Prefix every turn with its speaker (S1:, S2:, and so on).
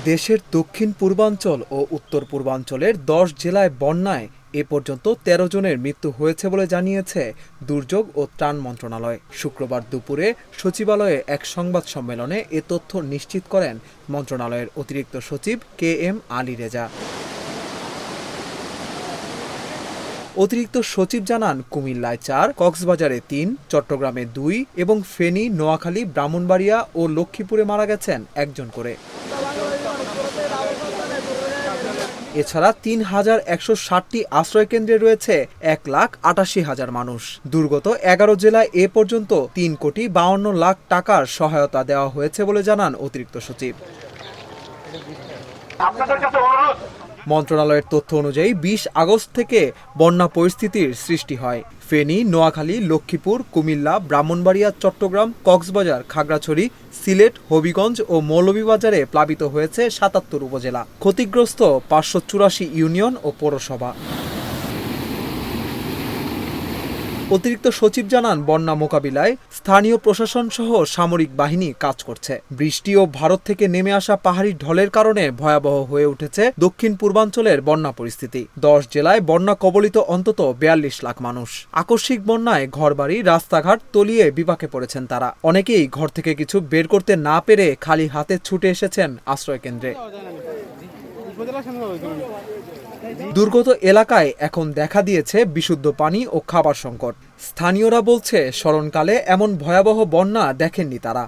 S1: দেশের দক্ষিণ পূর্বাঞ্চল ও উত্তর পূর্বাঞ্চলের 10 জেলায় বন্যায় এ পর্যন্ত 13 জনের মৃত্যু হয়েছে বলে জানিয়েছে দুর্যোগ ও ত্রাণ মন্ত্রণালয়। শুক্রবার দুপুরে সচিবালয়ে এক সংবাদ সম্মেলনে এ তথ্য নিশ্চিত করেন মন্ত্রণালয়ের অতিরিক্ত সচিব KM আলী রেজা। অতিরিক্ত সচিব জানান, কুমিল্লায় 4, কক্সবাজারে 3, চট্টগ্রামে 2 এবং ফেনী, নোয়াখালী, ব্রাহ্মণবাড়িয়া ও লক্ষ্মীপুরে মারা গেছেন একজন করে। এছাড়া 3160টি আশ্রয়কেন্দ্রে রয়েছে 1,88,000 মানুষ। দুর্গত 11 জেলায় এ পর্যন্ত 3,52,00,000 টাকার সহায়তা দেওয়া হয়েছে বলে জানান অতিরিক্ত সচিব। মন্ত্রণালয়ের তথ্য অনুযায়ী 20 আগস্ট থেকে বন্যা পরিস্থিতির সৃষ্টি হয়। ফেনী, নোয়াখালী, লক্ষ্মীপুর, কুমিল্লা, ব্রাহ্মণবাড়িয়া, চট্টগ্রাম, কক্সবাজার, খাগড়াছড়ি, সিলেট, হবিগঞ্জ ও মৌলভীবাজারে প্লাবিত হয়েছে 77 উপজেলা। ক্ষতিগ্রস্ত 584 ইউনিয়ন ও পৌরসভা। অতিরিক্ত সচিব জানান, বন্যা মোকাবিলায় স্থানীয় প্রশাসন সহ সামরিক বাহিনী কাজ করছে। বৃষ্টি ও ভারত থেকে নেমে আসা পাহাড়ি ঢলের কারণে ভয়াবহ হয়ে উঠেছে দক্ষিণ পূর্বাঞ্চলের বন্যা পরিস্থিতি। 10 জেলায় বন্যা কবলিত অন্তত 42 লাখ মানুষ। আকস্মিক বন্যায় ঘরবাড়ি, রাস্তাঘাট তলিয়ে বিপাকে পড়েছেন তারা। অনেকেই ঘর থেকে কিছু বের করতে না পেরে খালি হাতে ছুটে এসেছেন আশ্রয়কেন্দ্রে। দুর্গত এলাকায় এখন দেখা দিয়েছে বিশুদ্ধ পানি ও খাবার সংকট। স্থানীয়রা বলছে, স্মরণকালে এমন ভয়াবহ বন্যা দেখেননি তারা।